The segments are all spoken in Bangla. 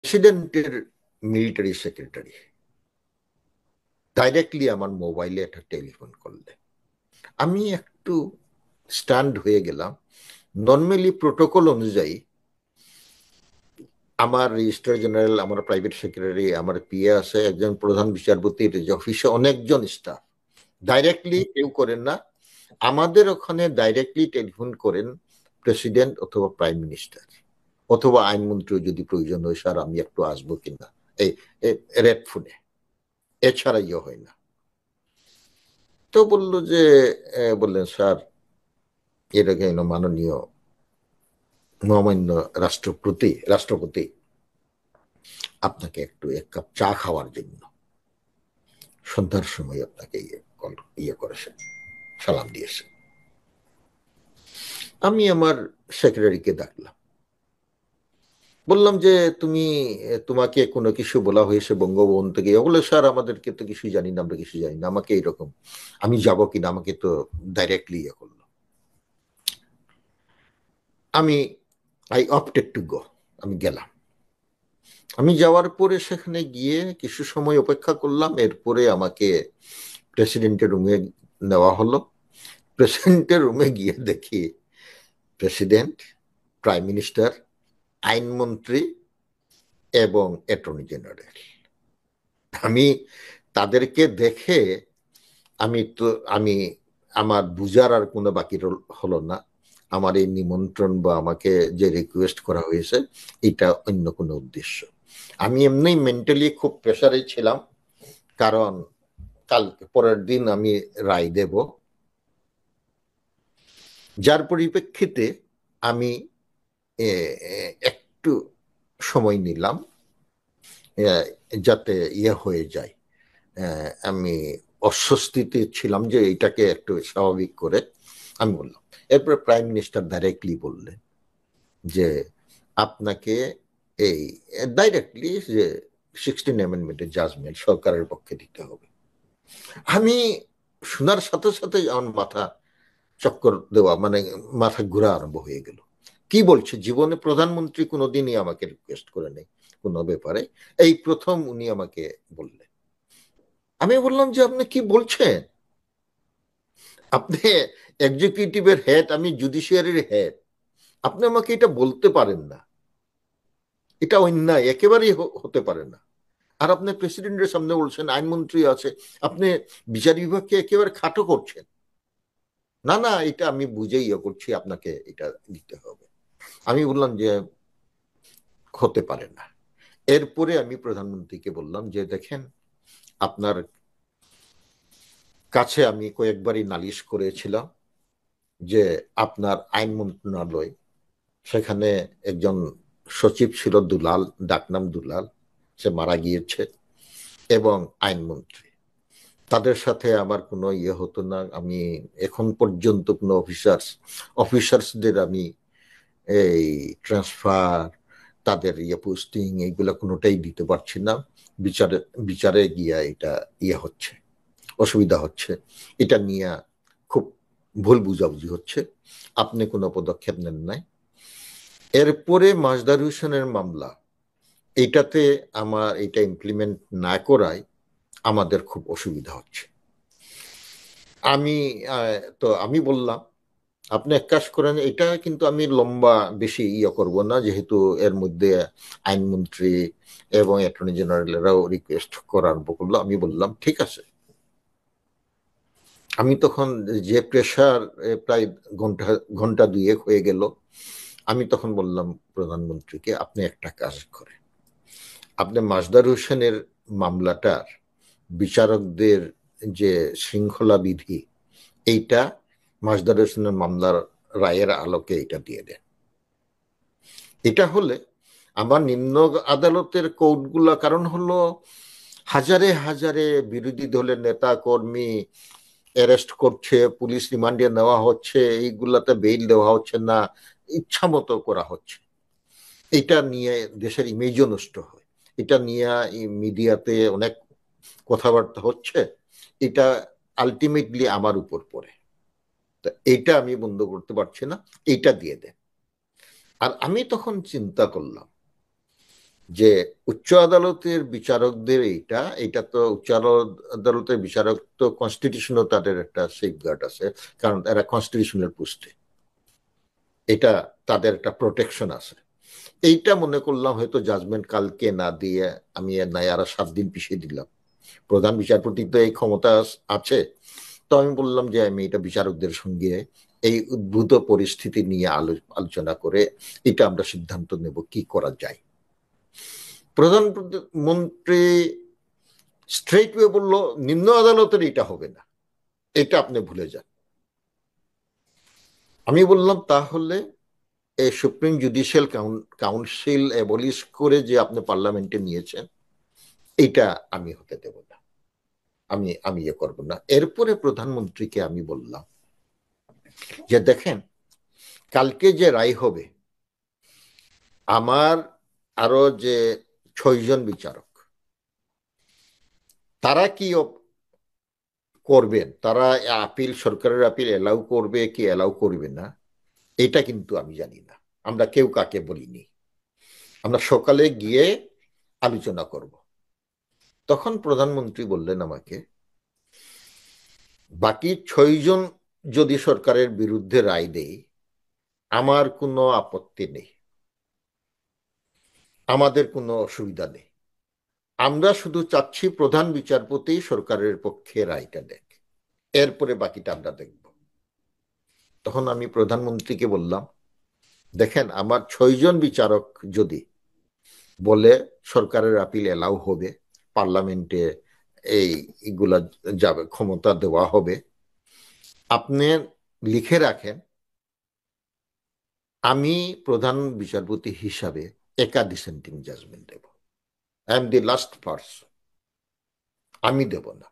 প্রেসিডেন্টের মিলিটারি সেক্রেটারি ডাইরেক্টলি আমার মোবাইলে একটা টেলিফোন করলে আমি একটু স্ট্যান্ড হয়ে গেলাম। নর্মালি প্রোটোকল অনুযায়ী আমার রেজিস্ট্রার জেনারেল, আমার প্রাইভেট সেক্রেটারি, আমার পিএ আছে, একজন প্রধান বিচারপতির অফিসে অনেকজন স্টাফ ডাইরেক্টলি কেউ করেন না। আমাদের ওখানে ডাইরেক্টলি টেলিফোন করেন প্রেসিডেন্ট অথবা প্রাইম মিনিস্টার অথবা আইনমন্ত্রী যদি প্রয়োজন হয়, স্যার আমি একটু আসবো কিনা, এই রেড ফোনে, এছাড়া ইয়ে হয় না। তো বললো যে বললেন স্যার এটাকে মাননীয় মহামান্য রাষ্ট্রপতি আপনাকে একটু এক কাপ চা খাওয়ার জন্য সন্ধ্যার সময় আপনাকে ইয়ে করেছেন, সালাম দিয়েছেন। আমি আমার সেক্রেটারিকে ডাকলাম, বললাম যে তোমাকে কোনো কিছু বলা হয়েছে বঙ্গভবন থেকে? বলে স্যার আমাদেরকে তো কিছুই জানি না, আমরা কিছু জানি না, আমাকে এরকম আমি যাব কিনা, আমাকে তো ডাইরেক্টলি ইয়ে করলো। আমি আই অপটেড টু গো, আমি গেলাম। আমি যাওয়ার পরে সেখানে গিয়ে কিছু সময় অপেক্ষা করলাম, এরপরে আমাকে প্রেসিডেন্টের রুমে নেওয়া হলো। প্রেসিডেন্টের রুমে গিয়ে দেখি প্রেসিডেন্ট, প্রাইম মিনিস্টার, আইনমন্ত্রী এবং অ্যাটর্নি জেনারেল। আমি তাদেরকে দেখে আমি আমার বুঝার আর কোনো বাকি হলো না। আমার এই নিমন্ত্রণ বা আমাকে যে রিকোয়েস্ট করা হয়েছে এটা অন্য কোনো উদ্দেশ্য। আমি এমনি মেন্টালি খুব প্রেসারে ছিলাম, কারণ পরের দিন আমি রায় দেব, যার পরিপ্রেক্ষিতে আমি একটু সময় নিলাম যাতে ইয়ে হয়ে যায়। আমি অস্বস্তিতে ছিলাম যে এটাকে একটু স্বাভাবিক করে আমি বললাম। এরপরে প্রাইম মিনিস্টার ডাইরেক্টলি বললেন যে আপনাকে এই ডাইরেক্টলি যে 16 অ্যামেন্ডমেন্টের জাজমেন্ট সরকারের পক্ষে দিতে হবে। আমি শোনার সাথে সাথে আমার মাথা চক্কর দেওয়া, মানে মাথা ঘোরা আরম্ভ হয়ে গেল। কি বলছে, জীবনে প্রধানমন্ত্রী কোনোদিনই আমাকে রিকোয়েস্ট করে নেই কোনো ব্যাপারে, এই প্রথম উনি আমাকে বললেন। আমি বললাম যে আপনি কি বলছেন, আপনি এক্সিকিউটিভের হেড, আমি জুডিশিয়ারির হেড, আপনি আমাকে এটা বলতে পারেন না, এটা অন্যায়, একেবারেই হতে পারে না। আর আপনি প্রেসিডেন্টের সামনে বলছেন, আইনমন্ত্রী আছে, আপনি বিচার বিভাগকে একেবারে খাটো করছেন। না না, এটা আমি বুঝে ইয়ে করছি, আপনাকে এটা দিতে হবে। আমি বললাম যে হতে পারে না। এরপরে আমি প্রধানমন্ত্রীকে বললাম যে দেখেন, আপনার কাছে আমি কয়েকবারই নালিশ করেছিলাম যে আপনার আইন মন্ত্রণালয়, সেখানে একজন সচিব ছিল দুলাল, ডাকনাম দুলাল, সে মারা গিয়েছে, এবং আইনমন্ত্রী, তাদের সাথে আমার কোনো ইয়ে হতো না। আমি এখন পর্যন্ত কোনো অফিসার্সদের আমি এই ট্রান্সফার, তাদের ইয়ে পোস্টিং, এইগুলো কোনোটাই দিতে পারছি না। বিচারে বিচারে গিয়া এটা ইয়ে হচ্ছে, অসুবিধা হচ্ছে, এটা নিয়ে খুব ভুল বুঝাবুঝি হচ্ছে, আপনি কোনো পদক্ষেপ নেন নাই। এরপরে মাজদার হোসেনের মামলা, এইটাতে আমার এটা ইমপ্লিমেন্ট না করায় আমাদের খুব অসুবিধা হচ্ছে। আমি আমি বললাম আপনি এক কাজ করেন, এটা কিন্তু আমি লম্বা বেশি ইয়ে করব না, যেহেতু এর মধ্যে আইনমন্ত্রী এবং অ্যাটর্নি জেনারেলেরাও রিকোয়েস্ট করা আরম্ভ করলো। আমি বললাম ঠিক আছে। আমি তখন যে প্রেশার, প্রায় ঘন্টা ঘন্টা দুয়েক হয়ে গেল, আমি তখন বললাম প্রধানমন্ত্রীকে আপনি একটা কাজ করেন, আপনি মাজদার হোসেনের মামলাটার বিচারকদের যে শৃঙ্খলা বিধি, এইটা মাজদার হোসেনের মামলার রায়ের আলোকে এটা দিয়ে দেন। এটা হলে আমার নিম্ন আদালতের কোর্টগুলা, কারণ হলো হাজারে হাজারে বিরোধী দলের নেতা কর্মী অ্যারেস্ট করছে, পুলিশ রিমান্ডে নেওয়া হচ্ছে, এইগুলাতে বেইল দেওয়া হচ্ছে না, ইচ্ছা মতো করা হচ্ছে। এটা নিয়ে দেশের ইমেজও নষ্ট হয়, এটা নিয়ে মিডিয়াতে অনেক কথাবার্তা হচ্ছে, এটা আলটিমেটলি আমার উপর পড়ে। তা এইটা আমি বন্ধ করতে পারছি না, এইটা দিয়ে দেন। আর আমি তখন চিন্তা করলাম যে উচ্চ আদালতের বিচারকদের এইটা তো উচ্চ আদালতের বিচারক তো কনস্টিটিউশনও তাদের একটা সেফগার্ড আছে, কারণ এরা কনস্টিটিউশনের পোস্টে, এটা তাদের একটা প্রোটেকশন আছে। এইটা মনে করলাম হয়তো জাজমেন্ট কালকে না দিয়ে আমি নাই আরো 7 দিন পিছিয়ে দিলাম। প্রধান বিচারপতি তো এই ক্ষমতা আছে। তো আমি বললাম যে আমি এটা বিচারকদের সঙ্গে এই উদ্ভূত পরিস্থিতি নিয়ে আলোচনা করে এটা আমরা সিদ্ধান্ত নেব কি করা যায়। প্রধানমন্ত্রী স্ট্রেট ওয়ে বললো নিম্ন আদালতের এটা হবে না, এটা আপনি ভুলে যান। আমি বললাম তাহলে এই সুপ্রিম জুডিশিয়াল কাউন্সিল অ্যাবলিশ করে যে আপনি পার্লামেন্টে নিয়েছেন এটা আমি হতে দেব না, আমি ইয়ে করবো না। এরপরে প্রধানমন্ত্রীকে আমি বললাম যে দেখেন কালকে যে রায় হবে, আমার আরো যে 6 জন বিচারক তারা কি করবেন, তারা আপিল, সরকারের আপিল এলাউ করবে কি এলাউ করবে না এটা কিন্তু আমি জানি না, আমরা কেউ কাকে বলিনি, আমরা সকালে গিয়ে আলোচনা করব। তখন প্রধানমন্ত্রী বললেন আমাকে বাকি 6 জন যদি সরকারের বিরুদ্ধে রায় দেয় আমার কোনো আপত্তি নেই, আমাদের কোনো অসুবিধা নেই, আমরা শুধু চাচ্ছি প্রধান বিচারপতি সরকারের পক্ষে রায়টা দেখ, এরপরে বাকিটা আমরা দেখব। তখন আমি প্রধানমন্ত্রীকে বললাম দেখেন আমার 6 জন বিচারক যদি বলে সরকারের আপিল এলাও হবে, পার্লামেন্টে এইগুলা যাবে, ক্ষমতা দেওয়া হবে, আপনি লিখে রাখেন আমি প্রধান বিচারপতি হিসাবে একা ডিসেন্টিং জাজমেন্ট দেব, I am the last person, আমি দেব না।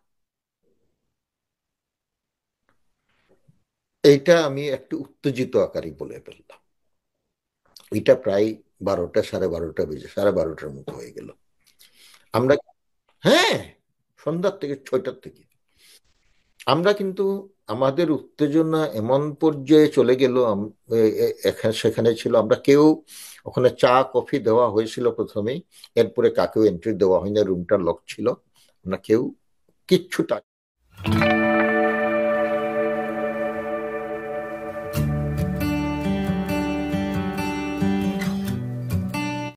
এইটা আমি একটু উত্তেজিত আকারে বলে ফেললাম। এটা প্রায় 12টা, 12:30 বেজে, 12:30টার মতো হয়ে গেল। আমরা, হ্যাঁ, সন্ধ্যার থেকে 6টার থেকে আমরা কিন্তু আমাদের উত্তেজনা এমন পর্যায়ে চলে গেল, সেখানে ছিল আমরা কেউ, ওখানে চা কফি দেওয়া হয়েছিল প্রথমেই, এরপরে কাকেও এন্ট্রি দেওয়া হয়নি, রুমটা লক ছিল, আমরা কেউ কিচ্ছু